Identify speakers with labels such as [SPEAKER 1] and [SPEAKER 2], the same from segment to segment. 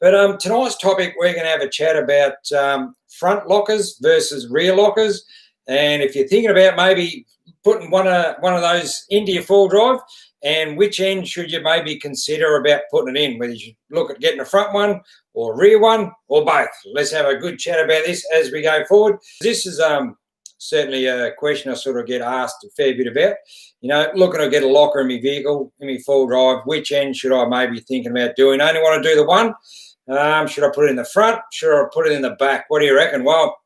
[SPEAKER 1] But tonight's topic, we're going to have a chat about front lockers versus rear lockers. And if you're thinking about maybe putting one of those into your four drive, and which end should you maybe consider about putting it in, whether you should look at getting a front one or rear one or both. Let's have a good chat about this as we go forward. This is certainly a question I sort of get asked a fair bit about. You know, looking to get a locker in my vehicle, in my four drive, which end should I maybe thinking about doing? I only want to do the one. Should I put it in the front? Should I put it in the back? What do you reckon? Well,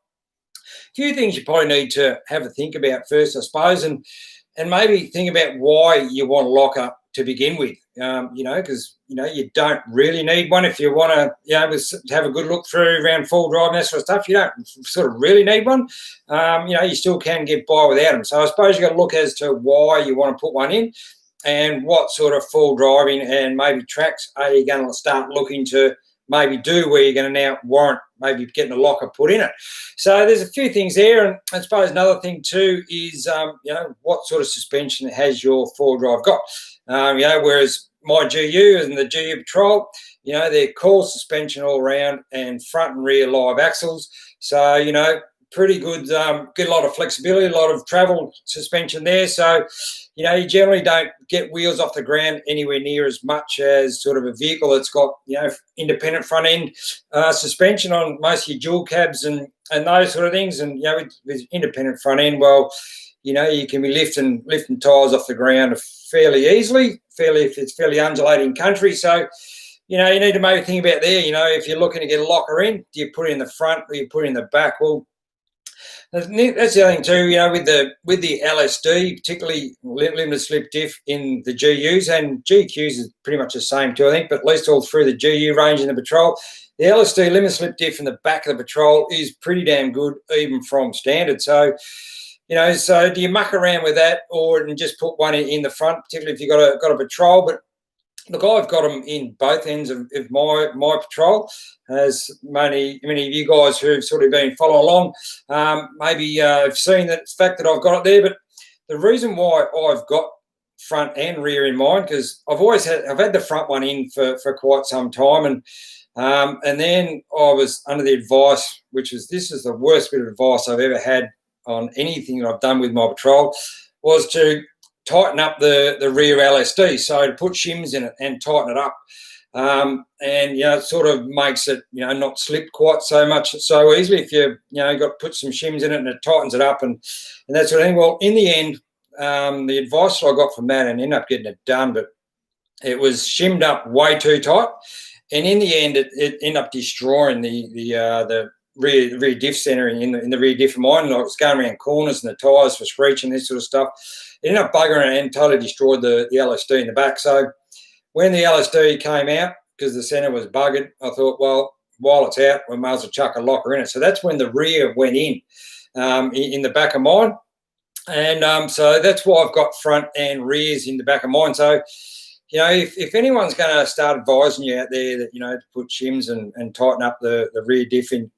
[SPEAKER 1] a few things you probably need to have a think about first, I suppose, and maybe think about why you want a locker to begin with. Because you don't really need one if you want to, have a good look through around full drive and that sort of stuff. You don't sort of really need one. You still can get by without them. So I suppose you've got to look as to why you want to put one in and what sort of full driving and maybe tracks are you going to start looking to maybe do where you're going to now warrant maybe getting a locker put in it. So there's a few things there. And I suppose another thing too is, what sort of suspension has your four drive got? Whereas my GU and the GU Patrol, they're core suspension all around and front and rear live axles. So, pretty good, good lot of flexibility, a lot of travel suspension there. So, you generally don't get wheels off the ground anywhere near as much as sort of a vehicle that's got, independent front end suspension on most of your dual cabs and those sort of things. And, with independent front end, well, you can be lifting tyres off the ground fairly easily, if it's fairly undulating country. So, you need to maybe think about there, if you're looking to get a locker in, do you put it in the front or you put it in the back? Well, that's the other thing too, with the LSD, particularly limited slip diff in the GUs, and GQs is pretty much the same too, I think, but at least all through the GU range in the Patrol. The LSD limited slip diff in the back of the Patrol is pretty damn good, even from standard. So, so do you muck around with that or just put one in the front, particularly if you've got a Patrol? But look, I've got them in both ends of my Patrol, as many of you guys who've sort of been following along maybe have seen the fact that I've got it there. But the reason why I've got front and rear in mind, because I've had the front one in for quite some time, and then I was under the advice, this is the worst bit of advice I've ever had on anything that I've done with my Patrol, was to tighten up the rear LSD, so to put shims in it and tighten it up, and it sort of makes it not slip quite so easily if you got to put some shims in it and it tightens it up and that sort of thing. Well, in the end, the advice that I got from that and ended up getting it done, but it was shimmed up way too tight, and in the end, it ended up destroying the rear diff center in the rear diff of mine. I was going around corners and the tyres were screeching, this sort of stuff. It ended up buggering it and totally destroyed the LSD in the back. So when the LSD came out, because the centre was buggered, I thought, well, while it's out, we might as well chuck a locker in it. So that's when the rear went in the back of mine. And so that's why I've got front and rears in the back of mine. So, if anyone's going to start advising you out there that, to put shims and tighten up the rear diff in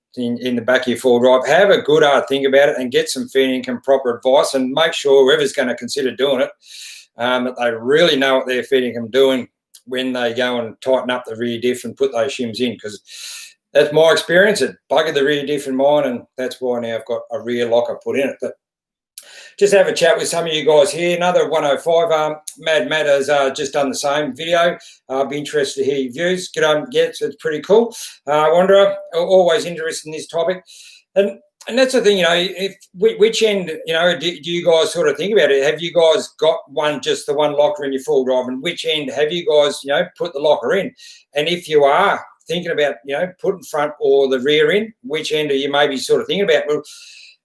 [SPEAKER 1] the back of your four drive, have a good hard think about it and get some fair income proper advice, and make sure whoever's going to consider doing it, that they really know what they're fair income doing when they go and tighten up the rear diff and put those shims in, because that's my experience. It buggered the rear diff in mine, and that's why now I've got a rear locker put in it. But just have a chat with some of you guys here. Another 105. Matt has just done the same video. I'll be interested to hear your views. Get on, it's pretty cool. Wanderer, always interested in this topic. And that's the thing, which end, do you guys sort of think about it? Have you guys got just the one locker in your full drive, and which end have you guys, put the locker in? And if you are thinking about, putting front or the rear in, which end are you maybe sort of thinking about? Well,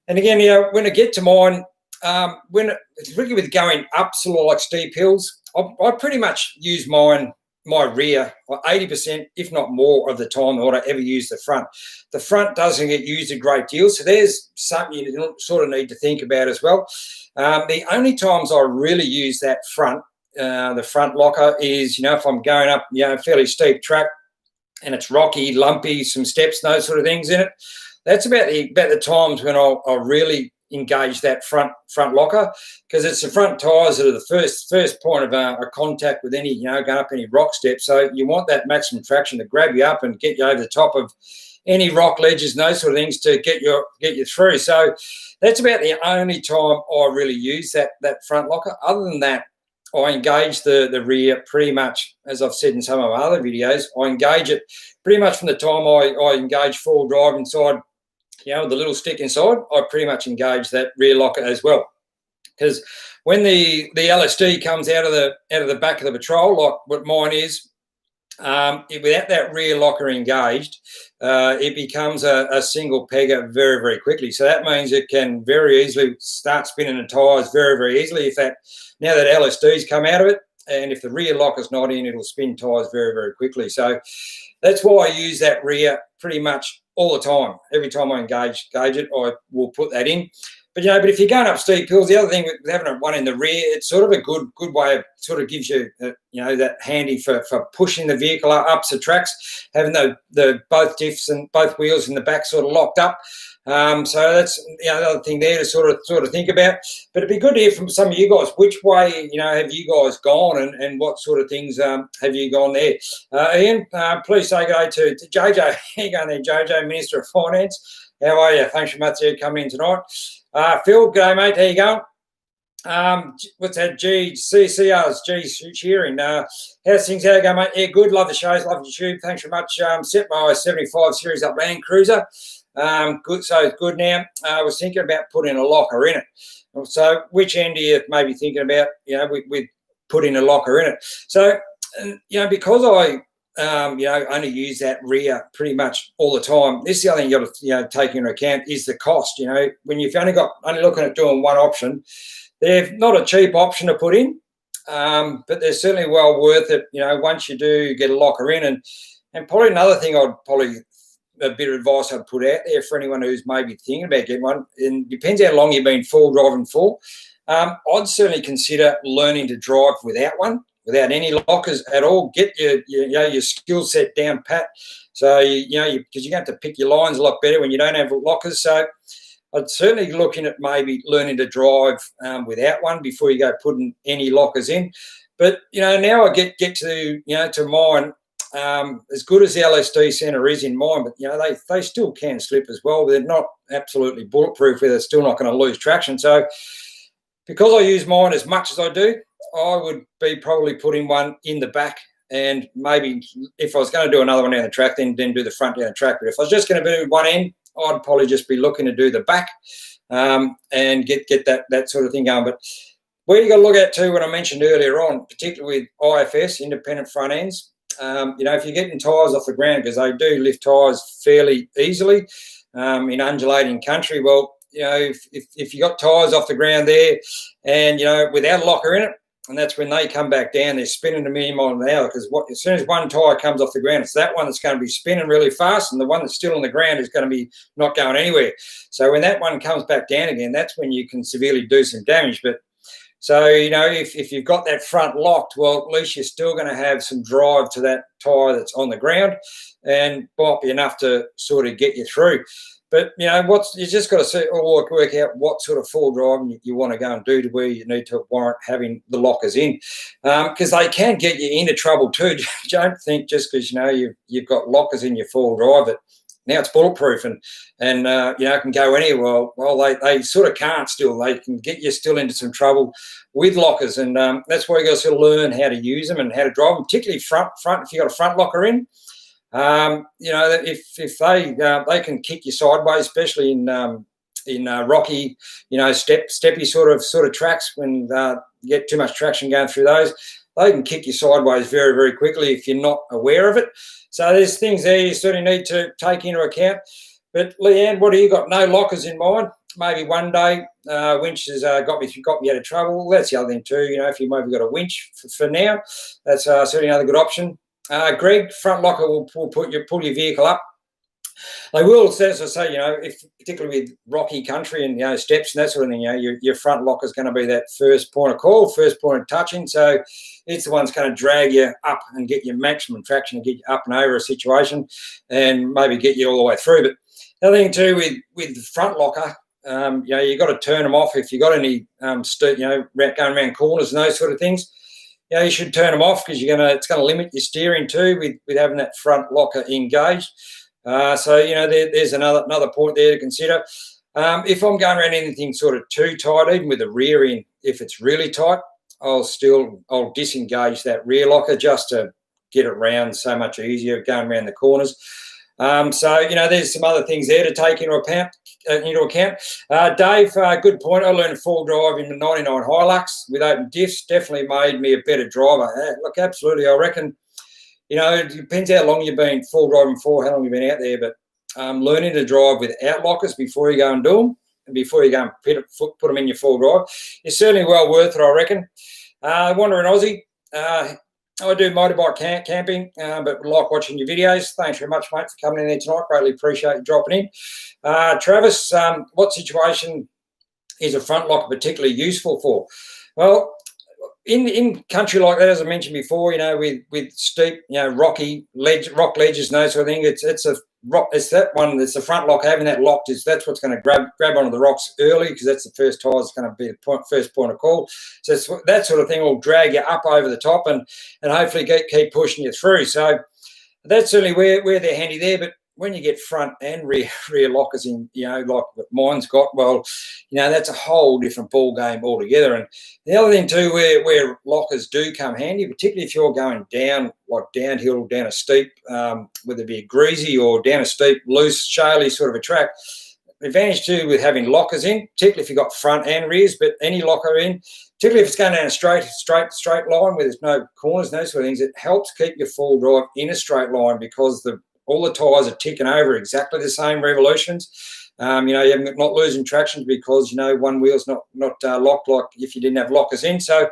[SPEAKER 1] and again, when I get to mine, when it's really with going up sort of like steep hills, I pretty much use my rear 80%, if not more, of the time that I ever use the front. The front doesn't get used a great deal, so there's something you sort of need to think about as well. The only times I really use that the front locker is, if I'm going up, a fairly steep track and it's rocky, lumpy, some steps, those sort of things in it. That's about the times when I'll really engage that front locker, because it's the front tyres that are the first point of a contact with any, going up any rock step. So you want that maximum traction to grab you up and get you over the top of any rock ledges and those sort of things to get you through. So that's about the only time I really use that front locker. Other than that, I engage the rear pretty much, as I've said in some of my other videos, I engage it pretty much from the time I engage full drive inside, with the little stick inside, I pretty much engage that rear locker as well. Because when the LSD comes out of the back of the patrol, like what mine is, without that rear locker engaged, it becomes a single pegger very, very quickly. So that means it can very easily start spinning the tyres very, very easily now that LSD's come out of it, and if the rear locker's not in, it'll spin tyres very, very quickly. So that's why I use that rear pretty much all the time. Every time I engage it, I will put that in. But if you're going up steep hills, the other thing with having one in the rear, it's sort of a good way of sort of gives you that handy for pushing the vehicle up the tracks, having the both diffs and both wheels in the back sort of locked up. So that's the other thing there to sort of think about. But it'd be good to hear from some of you guys, which way have you guys gone, and what sort of things have you gone there? Ian, please say good day to JJ. How you going there, JJ, Minister of Finance? How are you? Thanks very much for coming in tonight. Phil, good day, mate. How you going? What's that? G cheering. How's things? How you going, mate? Yeah, good. Love the shows. Love the YouTube. Thanks very much. Set my 75 series up Land Cruiser. Good. So it's good now. I was thinking about putting a locker in it. So which end are you maybe thinking about? With putting a locker in it. So because I only use that rear pretty much all the time. This is the other thing you got to take into account is the cost. When you've only looking at doing one option, they're not a cheap option to put in, but they're certainly well worth it. Once you do get a locker in, and probably another thing a bit of advice I'd put out there for anyone who's maybe thinking about getting one, and depends how long you've been full driving for. I'd certainly consider learning to drive without one. Without any lockers at all. Get your skill set down pat. So because you're going to have to pick your lines a lot better when you don't have lockers. So I'd certainly looking at maybe learning to drive without one before you go putting any lockers in. But now I get to to mine. As good as the LSD center is in mine, but they still can slip as well. They're not absolutely bulletproof. Where they're still not going to lose traction. So because I use mine as much as I do, I would be probably putting one in the back, and maybe if I was going to do another one down the track, then do the front down the track. But if I was just going to do one end, I'd probably just be looking to do the back and get that sort of thing going. But where you got to look at too, what I mentioned earlier on, particularly with IFS, independent front ends, if you're getting tyres off the ground, because they do lift tyres fairly easily in undulating country, well, if you got tyres off the ground there and, without a locker in it, and that's when they come back down, they're spinning a million miles an hour, because as soon as one tyre comes off the ground, it's that one that's going to be spinning really fast, and the one that's still on the ground is going to be not going anywhere. So when that one comes back down again, that's when you can severely do some damage. But so, if you've got that front locked, well, at least you're still going to have some drive to that tyre that's on the ground, and might be enough to sort of get you through. But, you just got to work out what sort of full driving you want to go and do to where you need to warrant having the lockers in. Because they can get you into trouble too. Don't think just because, you've got lockers in your full drive that now it's bulletproof and can go anywhere. Well, they sort of can't still. They can get you still into some trouble with lockers. And that's why you got to sort of learn how to use them and how to drive them, particularly front if you got a front locker in. If they can kick you sideways, especially in rocky, steppy sort of tracks when you get too much traction going through those, they can kick you sideways very, very quickly if you're not aware of it. So there's things there you certainly need to take into account. But Leanne, what do you got? No lockers in mind? Maybe one day winch has got me out of trouble. That's the other thing too. If you maybe got a winch for now, that's certainly another good option. Greg, front locker will pull your vehicle up. They will, as I say, if particularly with rocky country and steps and that sort of thing, your front locker is going to be that first point of call, first point of touching. So it's the one that's going to drag you up and get your maximum traction and get you up and over a situation, and maybe get you all the way through. But the other thing too with the front locker, You know, you've got to turn them off if you've got any, you know, going around corners and those sort of things. You know, you should turn them off because it's going to limit your steering too with having that front locker engaged. So, you know, there's another point there to consider. If I'm going around anything sort of too tight, even with the rear end, if it's really tight, I'll disengage that rear locker just to get it round so much easier going around the corners. So, you know, there's some other things there to take into account. Dave, good point. I learned full drive in the 99 Hilux with open diffs. Definitely made me a better driver. Look, absolutely. I reckon, you know, it depends how long you've been full driving for, how long you've been out there, but learning to drive without lockers before you go and do them and before you go and put them in your full drive is certainly well worth it, I reckon. Wandering Aussie. I do motorbike camping, but like watching your videos. Thanks very much, mate, for coming in there tonight. Greatly appreciate you dropping in. Travis, what situation is a front locker particularly useful for? Well, in country like that, as I mentioned before, you know, with steep, you know, rock ledges and those sort of thing, it's that one that's the front lock. Having that locked that's what's going to grab onto the rocks early, because that's the first tire that's going to be the first point of call. So that sort of thing will drag you up over the top and hopefully keep pushing you through. So that's certainly where they're handy there. But when you get front and rear lockers in, you know, like what mine's got, well, you know, that's a whole different ball game altogether. And the other thing too, where lockers do come handy, particularly if you're going down, like downhill, down a steep, whether it be a greasy or down a steep, loose, shaly sort of a track. The advantage too with having lockers in, particularly if you've got front and rears, but any locker in, particularly if it's going down a straight line where there's no corners, no sort of things, it helps keep your full drive in a straight line, because all the tyres are ticking over exactly the same revolutions. You know, you're not losing traction because, you know, one wheel's not locked like if you didn't have lockers in. So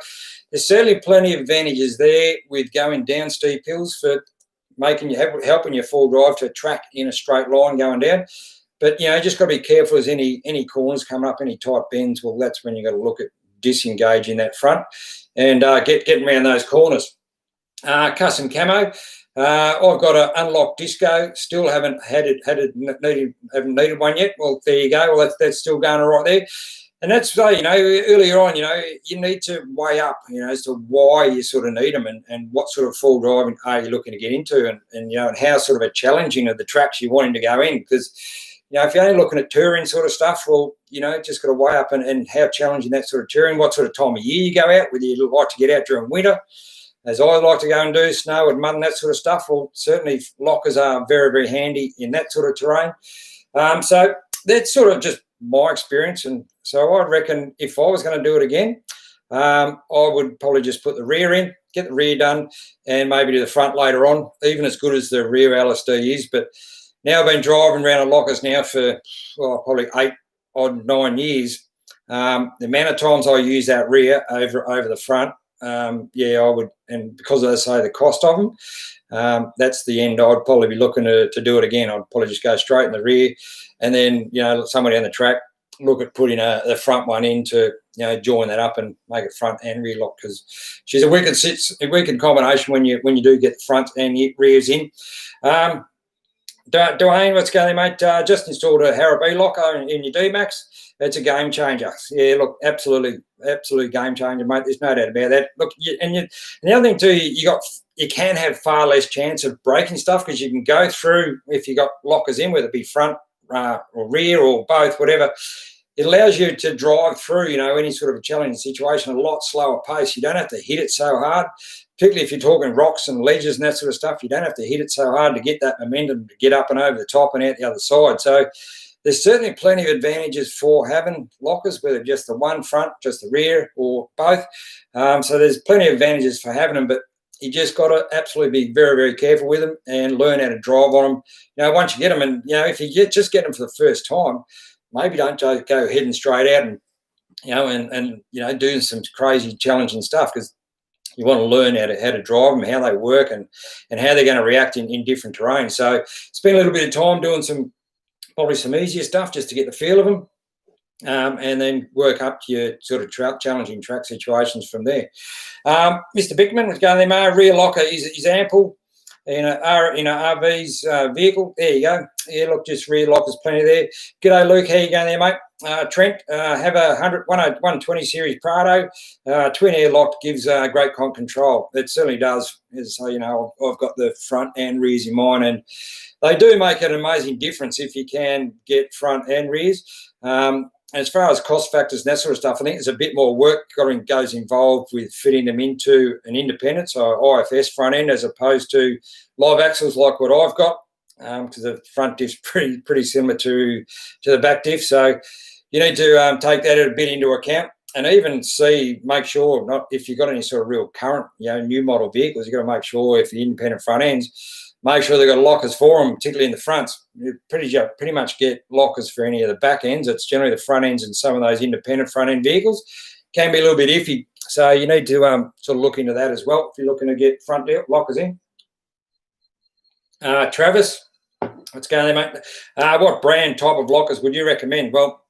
[SPEAKER 1] there's certainly plenty of advantages there with going down steep hills for helping your full drive to track in a straight line going down. But, you know, just got to be careful as any corners come up, any tight bends. Well, that's when you've got to look at disengaging that front and getting around those corners. Custom camo. I've got an unlocked disco. Still haven't needed one yet. Well, there you go. Well, that's still going all right there. And that's, you know, earlier on, you know, you need to weigh up, you know, as to why you sort of need them and what sort of full driving are you looking to get into, and you know, and how sort of a challenging of the tracks you're wanting to go in. Because, you know, if you're only looking at touring sort of stuff, well, you know, just got to weigh up and how challenging that sort of touring, what sort of time of year you go out, whether you like to get out during winter, as I like to go and do, snow and mud and that sort of stuff. Well, certainly lockers are very, very handy in that sort of terrain. So that's sort of just my experience. And so I reckon if I was going to do it again, I would probably just put the rear in, get the rear done, and maybe do the front later on, even as good as the rear LSD is. But now I've been driving around on lockers now for probably 9 years. The amount of times I use that rear over the front, yeah, I would, and because I say the cost of them, that's the end. I'd probably be looking to do it again. I'd probably just go straight in the rear, and then, you know, somebody on the track look at putting the front one in to, you know, join that up and make it front and rear lock, because she's a wicked combination when you do get the front and rears in. Dwayne, what's going on, mate? Just installed a Harrop locker in your D-Max. It's a game changer. Yeah, look, absolute game changer, mate. There's no doubt about that. Look, and the other thing too, you can have far less chance of breaking stuff, because you can go through, if you got lockers in, whether it be front or rear or both, whatever. It allows you to drive through, you know, any sort of a challenging situation at a lot slower pace. You don't have to hit it so hard, particularly if you're talking rocks and ledges and that sort of stuff. You don't have to hit it so hard to get that momentum to get up and over the top and out the other side. So there's certainly plenty of advantages for having lockers, whether just the one front, just the rear, or both. So there's plenty of advantages for having them, but you just got to absolutely be very, very careful with them and learn how to drive on them. You know, once you get them, and, you know, if you just get them for the first time, maybe don't go heading straight out and, you know, and you know, doing some crazy challenging stuff, because you want to learn how to drive them, how they work, and how they're going to react in different terrains. So spend a little bit of time doing probably some easier stuff just to get the feel of them, and then work up to your sort of challenging track situations from there. Mr. Bickman was going there, mate. Rear locker is ample. RV's vehicle. There you go. Yeah, look, just rear lockers, plenty there. G'day, Luke. How you going there, mate? Trent, have a 120 series Prado. Twin air lock gives great control. It certainly does. So, I've got the front and rears in mine, and they do make an amazing difference if you can get front and rears. As far as cost factors and that sort of stuff, I think there's a bit more work goes involved with fitting them into an independent, so IFS front end, as opposed to live axles like what I've got, because the front diff's pretty similar to the back diff. So you need to take that a bit into account, and even make sure, not if you've got any sort of real current, new model vehicles, you've got to make sure if the independent front ends, make sure they've got lockers for them, particularly in the fronts. You pretty much get lockers for any of the back ends. It's generally the front ends, and some of those independent front end vehicles can be a little bit iffy. So you need to sort of look into that as well if you're looking to get front lockers in. Travis, what's going there, mate? What brand type of lockers would you recommend? Well,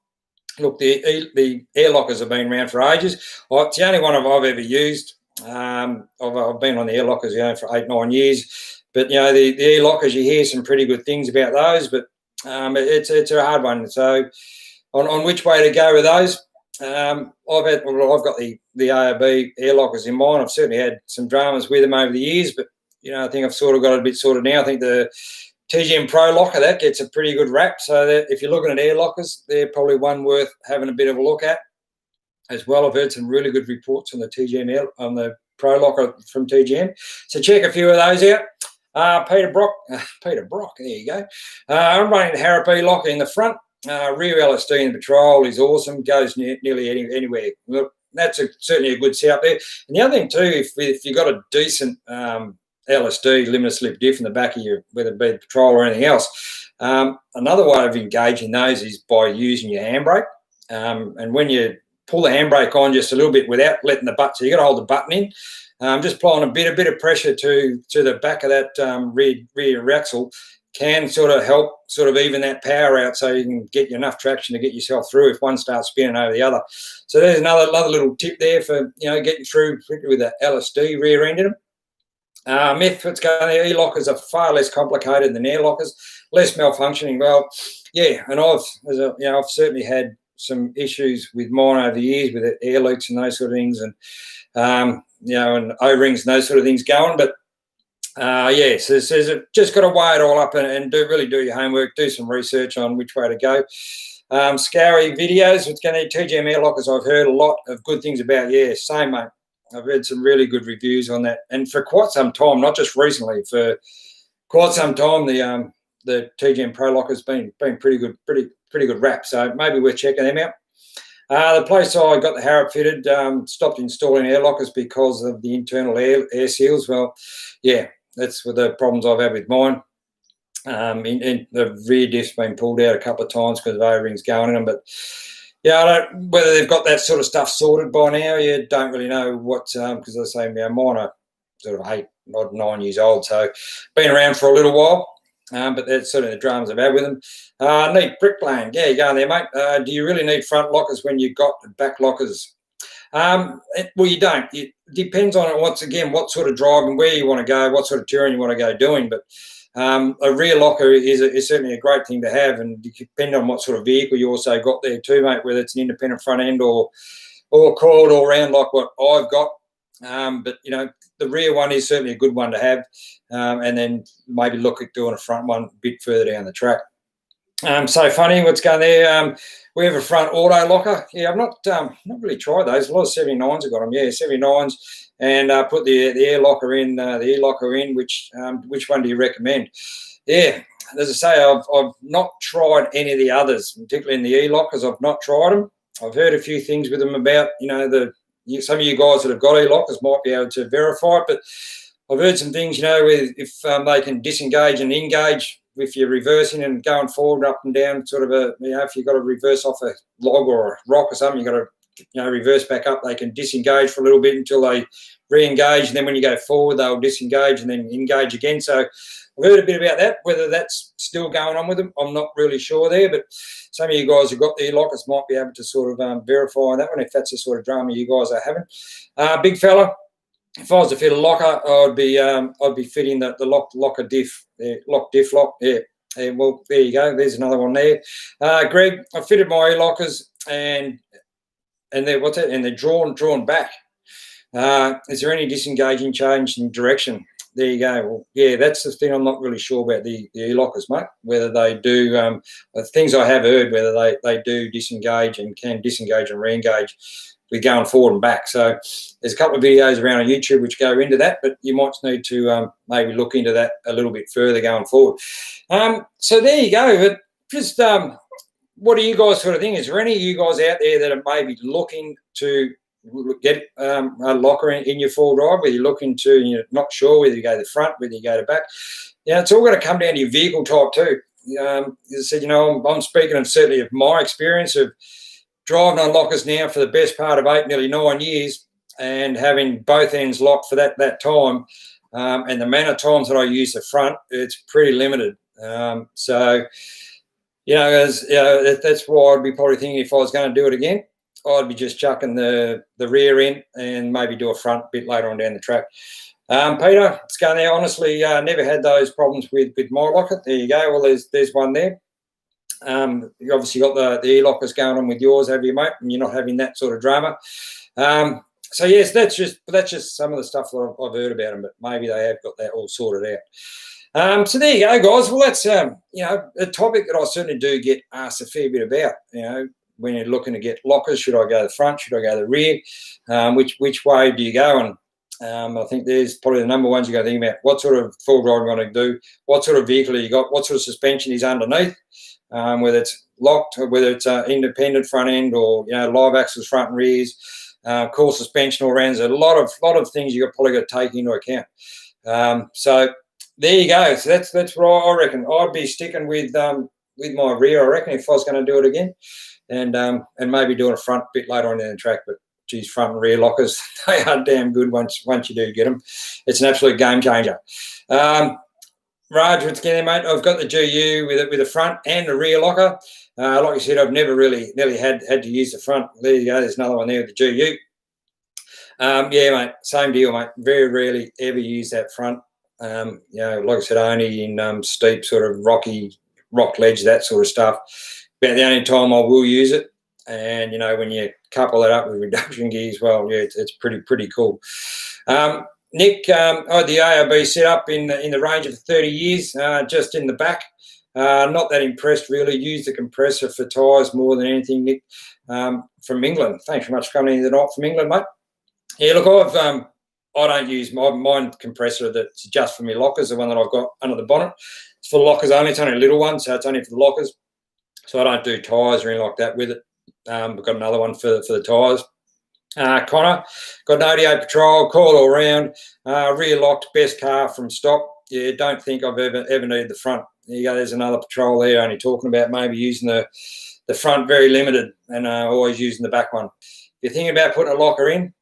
[SPEAKER 1] look, the air lockers have been around for ages. It's the only one I've ever used. I've been on the air lockers for 8-9 years. But, the air lockers, you hear some pretty good things about those, but it's a hard one. So on which way to go with those, I've got the ARB air lockers in mine. I've certainly had some dramas with them over the years, but, I think I've sort of got it a bit sorted now. I think the TGM Pro locker, that gets a pretty good rap. So that if you're looking at air lockers, they're probably one worth having a bit of a look at as well. I've heard some really good reports on the TGM on the Pro locker from TGM. So check a few of those out. Peter Brock, there you go. I'm running the Harrop locker in the front. Rear LSD in the Patrol is awesome. Goes nearly anywhere. Look, that's certainly a good setup there. And the other thing too, if you've got a decent LSD limited slip diff in the back of your, whether it be the Patrol or anything else, another way of engaging those is by using your handbrake. And when you pull the handbrake on just a little bit without letting the button, so you got to hold the button in. Just applying a bit of pressure to the back of that rear axle can sort of help sort of even that power out, so you can get enough traction to get yourself through if one starts spinning over the other. So there's another little tip there for getting through with the LSD rear end in them. Myth, what's going there? E-lockers are far less complicated than air lockers, less malfunctioning. Well, yeah, and I've certainly had some issues with mine over the years with air leaks and those sort of things, and and O-rings and those sort of things going. But so just got to weigh it all up and really do your homework, do some research on which way to go. Scoury videos, it's going to TGM air lockers. I've heard a lot of good things about. Yeah, same, mate. I've read some really good reviews on that, and for quite some time, not just recently, for quite some time, the TGM Pro locker's been pretty good rap. So maybe we're checking them out. The place I got the Harrop fitted, stopped installing air lockers because of the internal air seals. Well, yeah, that's one of the problems I've had with mine. And the rear diff's been pulled out a couple of times because of O-rings going in them. But yeah, whether they've got that sort of stuff sorted by now, you don't really know what, because I say mine are sort of 8 or 9 years old, so been around for a little while. But that's certainly the dramas I've had with them. Need bricklaying. Yeah, you go there, mate. Do you really need front lockers when you've got back lockers? Well, you don't. It depends on what sort of drive and where you want to go, what sort of touring you want to go doing. But a rear locker is certainly a great thing to have, and depending on what sort of vehicle you also got there too, mate, whether it's an independent front end or coiled all round like what I've got. But the rear one is certainly a good one to have, and then maybe look at doing a front one a bit further down the track. So funny, what's going there? We have a front auto locker. Yeah, I've not really tried those. A lot of 79s have got them. Yeah, 79s, and put the air locker in, the ear locker in. Which one do you recommend? Yeah, as I say, I've not tried any of the others, particularly in the e lockers. I've not tried them. I've heard a few things with them about some of you guys that have got e-lockers might be able to verify it, but I've heard some things, with if they can disengage and engage if you're reversing and going forward, up and down, sort of if you've got to reverse off a log or a rock or something, you've got to, reverse back up. They can disengage for a little bit until they re-engage, and then when you go forward, they'll disengage and then engage again. So I've heard a bit about that. Whether that's still going on with them, I'm not really sure there, but some of you guys who've got the e-lockers might be able to sort of verify that one if that's the sort of drama you guys are having. Big fella, if I was to fit a locker, I'd be fitting the locker diff, lock. Yeah. Well, there you go. There's another one there. Greg, I fitted my e-lockers and they're drawn back. Is there any disengaging change in direction? There you go. Well, yeah, that's the thing I'm not really sure about the e-lockers, mate, whether they do, things I have heard, whether they do disengage and can disengage and re-engage with going forward and back. So there's a couple of videos around on YouTube which go into that, but you might need to maybe look into that a little bit further going forward. So there you go. But just what do you guys sort of think? Is there any of you guys out there that are maybe looking to get a locker in your full drive, whether you're looking to, you're not sure whether you go to the front, whether you go to back? It's all going to come down to your vehicle type too. As I said, I'm speaking of certainly of my experience of driving on lockers now for the best part of 8, nearly 9 years, and having both ends locked for that time, and the amount of times that I use the front, it's pretty limited. So that's why I'd be probably thinking if I was going to do it again, I'd be just chucking the rear end and maybe do a front bit later on down the track. Peter, it's going there. Honestly, never had those problems with my locker. There you go. Well, there's one there. You obviously got the e-lockers going on with yours, have you, mate? And you're not having that sort of drama. So yes, that's just some of the stuff that I've heard about them, but maybe they have got that all sorted out. So there you go, guys. Well, that's a topic that I certainly do get asked a fair bit about. When you're looking to get lockers, should I go to the front? Should I go to the rear? Which way do you go? And I think there's probably the number ones you got to think about. What sort of full drive you want to do? What sort of vehicle have you got? What sort of suspension is underneath? Whether it's locked, or whether it's independent front end, or live axles front and rears, core suspension all around. There's a lot of things you've probably got to take into account. So there you go. So that's what I reckon. I'd be sticking with my rear, I reckon, if I was going to do it again. And maybe doing a front bit later on in the track, but geez, front and rear lockers, they are damn good once you do get them. It's an absolute game changer. Raj, what's going on, mate? I've got the GU with the front and the rear locker. Like I said, I've never really had to use the front. There you go. There's another one there with the GU. Yeah, mate, same deal, mate. Very rarely ever use that front. Like I said, only in steep sort of rocky rock ledge, that sort of stuff. About the only time I will use it. And, when you couple that up with reduction gears, well, yeah, it's pretty cool. Nick, I had the ARB set up in the range of 30 years, just in the back. Not that impressed, really. Used the compressor for tyres more than anything, Nick, from England. Thanks very much for coming in tonight from England, mate. Yeah, look, I don't use my compressor that's just for my lockers, the one that I've got under the bonnet. It's for lockers only. It's only a little one, so it's only for the lockers. So I don't do tyres or anything like that with it. We've got another one for the tyres. Connor, got an ODA Patrol, coil all round, rear locked, best car from stock. Yeah, don't think I've ever needed the front. There you go, there's another Patrol there, only talking about maybe using the front very limited and always using the back one. If you're thinking about putting a locker in,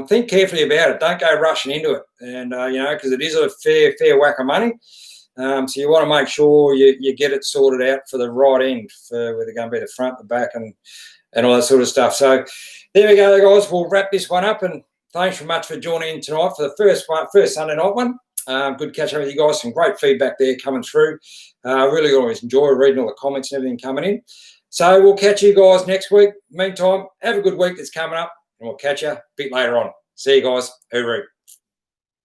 [SPEAKER 1] think carefully about it. Don't go rushing into it. And, because it is a fair whack of money. So you want to make sure you get it sorted out for the right end, for whether they're going to be the front, the back, and all that sort of stuff. So there we go, guys. We'll wrap this one up, and thanks very much for joining in tonight for the first Sunday night one. Good catch up with you guys. Some great feedback there coming through. Really always enjoy reading all the comments and everything coming in. So we'll catch you guys next week. Meantime, have a good week that's coming up, and we'll catch you a bit later on. See you guys. Hooroo.